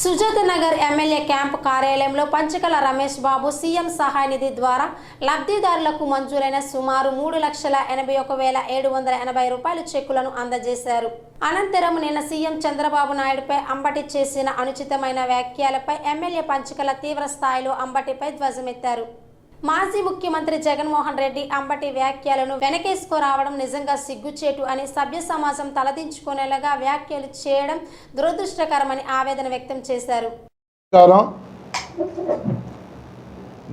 Sujatha Nagar MLA camp కార్యాలయంలో Panchakala Ramesh Babu CM సహాయ నిధి ద్వారా లబ్ధిదారులకు మంజూరైన సుమారు 3,81,780 రూపాయల చెక్కులను అందజేశారు. అనంతరం నిన్న సీఎం చంద్రబాబు నాయుడుపై అంబటి చేసిన అనుచితమైన వ్యాఖ్యలపై ఎమ్మెల్యే పంచకల తీవ్ర స్థాయిలో అంబటిపై ధ్వజమెత్తారు. మాజీ ముఖ్యమంత్రి జగన్మోహన్ రెడ్డి అంబటి వ్యాఖ్యలను వెనకేసుకురావడం నిజంగా సిగ్గుచేటు అని సభ్య సమాజం తలదించుకునేలాగా వ్యాఖ్యలు చేయడం దురదృష్టకరమని ఆవేదన వ్యక్తం చేశారు.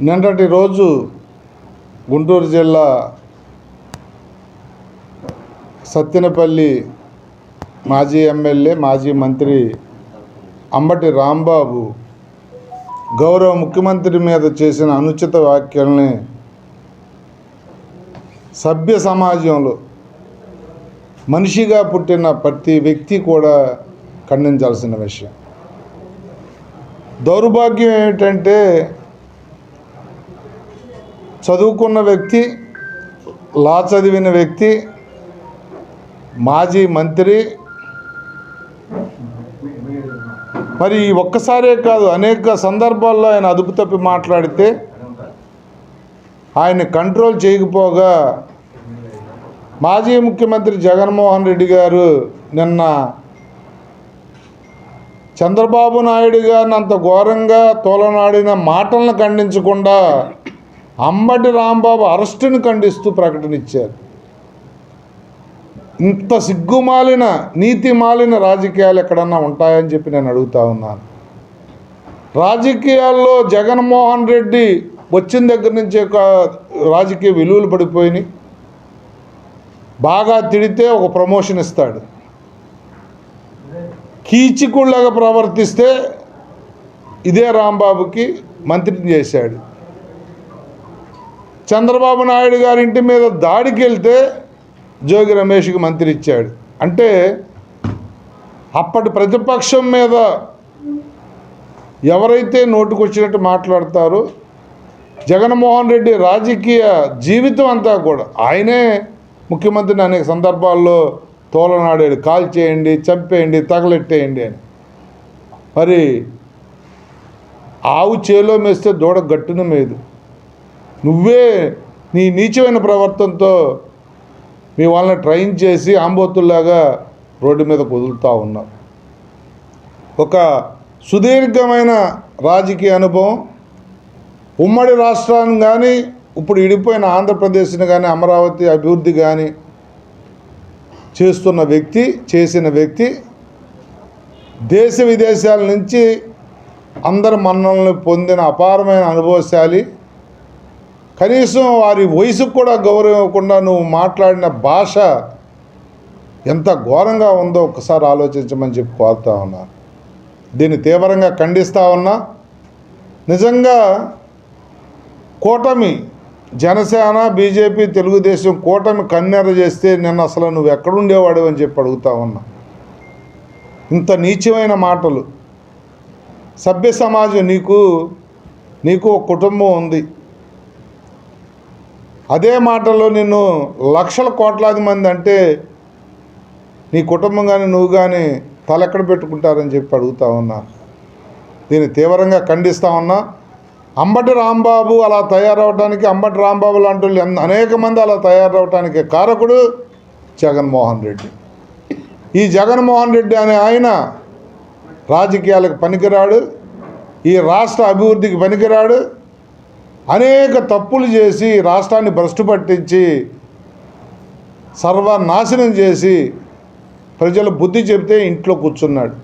నిన్నటి రోజు గుంటూరు జిల్లా సత్తెనపల్లి మాజీ ఎమ్మెల్యే మాజీ మంత్రి అంబటి రాంబాబు గౌరవ ముఖ్యమంత్రి మీద చేసిన అనుచిత వ్యాఖ్యల్ని సభ్య సమాజంలో మనిషిగా పుట్టిన ప్రతి వ్యక్తి కూడా ఖండించాల్సిన విషయం. దౌర్భాగ్యం ఏమిటంటే చదువుకున్న వ్యక్తి, లా చదివిన వ్యక్తి, మాజీ మంత్రి, మరి ఒక్కసారే కాదు అనేక సందర్భాల్లో ఆయన అదుపు తప్పి మాట్లాడితే ఆయన కంట్రోల్ చేయకపోగా మాజీ ముఖ్యమంత్రి జగన్మోహన్ రెడ్డి గారు నిన్న చంద్రబాబు నాయుడు గారిని అంత ఘోరంగా తోలనాడిన మాటలను ఖండించకుండా అంబటి రాంబాబు అరెస్టును ఖండిస్తూ ప్రకటన ఇచ్చారు. ఇంత సిగ్గుమాలిన నీతి మాలిన రాజకీయాలు ఎక్కడన్నా ఉంటాయని చెప్పి నేను అడుగుతా ఉన్నాను. రాజకీయాల్లో జగన్మోహన్ రెడ్డి వచ్చిన దగ్గర నుంచి రాజకీయ విలువలు పడిపోయినాయి. బాగా తిడితే ఒక ప్రమోషన్ ఇస్తాడు, కీచికుళ్ళగా ప్రవర్తిస్తే ఇదే రాంబాబుకి మంత్రిని చేశాడు. చంద్రబాబు నాయుడు గారి ఇంటి మీద దాడికి వెళ్తే జోగి రమేష్కి మంత్రి ఇచ్చాడు. అంటే అప్పటి ప్రతిపక్షం మీద ఎవరైతే నోటుకొచ్చినట్టు మాట్లాడతారో జగన్మోహన్ రెడ్డి రాజకీయ జీవితం అంతా కూడా ఆయనే ముఖ్యమంత్రిని అనేక సందర్భాల్లో తోలనాడాడు, కాల్ చేయండి, చంపేయండి, తగలెట్టేయండి అని. మరి ఆవు చేలో మేస్తే దూడ గట్టున మేదు. నువ్వే నీ నీచమైన ప్రవర్తనతో మీ వాళ్ళని ట్రైన్ చేసి ఆంబోతుల్లాగా రోడ్డు మీద వదులుతూ ఉన్నాం. ఒక సుదీర్ఘమైన రాజకీయ అనుభవం, ఉమ్మడి రాష్ట్రాన్ని కానీ ఇప్పుడు ఇడిపోయిన ఆంధ్రప్రదేశ్ని కానీ అమరావతి అభివృద్ధి కానీ చేసిన వ్యక్తి దేశ విదేశాల నుంచి అందరి మన్ననలు పొందిన అపారమైన అనుభవశాలి. కనీసం వారి వయసుకు కూడా గౌరవం ఇవ్వకుండా నువ్వు మాట్లాడిన భాష ఎంత ఘోరంగా ఉందో ఒకసారి ఆలోచించమని చెప్పి కోరుతా ఉన్నా. దీన్ని తీవ్రంగా ఖండిస్తూ ఉన్నా. నిజంగా కూటమి జనసేన, బీజేపీ, తెలుగుదేశం కూటమి కన్నెర చేస్తే నిన్న అసలు నువ్వు ఎక్కడుండేవాడు అని చెప్పి అడుగుతా ఉన్నా. ఇంత నీచమైన మాటలు. సభ్య సమాజం నీకు ఒక కుటుంబం ఉంది. అదే మాటల్లో నిన్ను లక్షల కోట్లాది మంది అంటే నీ కుటుంబం కానీ నువ్వు కానీ తలెక్కడ పెట్టుకుంటారని చెప్పి అడుగుతా ఉన్నా. దీన్ని తీవ్రంగా ఖండిస్తూ ఉన్నా. అంబటి రాంబాబు అలా తయారవడానికి, అంబటి రాంబాబు లాంటి అనేక మంది అలా తయారవడానికి కారకుడు జగన్మోహన్ రెడ్డి. ఈ జగన్మోహన్ రెడ్డి అనే ఆయన రాజకీయాలకు పనికిరాడు, ఈ రాష్ట్ర అభివృద్ధికి పనికిరాడు. అనేక తప్పులు చేసి రాష్ట్రాన్ని భ్రష్టు పట్టించి సర్వనాశనం చేసి ప్రజలు బుద్ధి చెబితే ఇంట్లో కూర్చున్నాడు.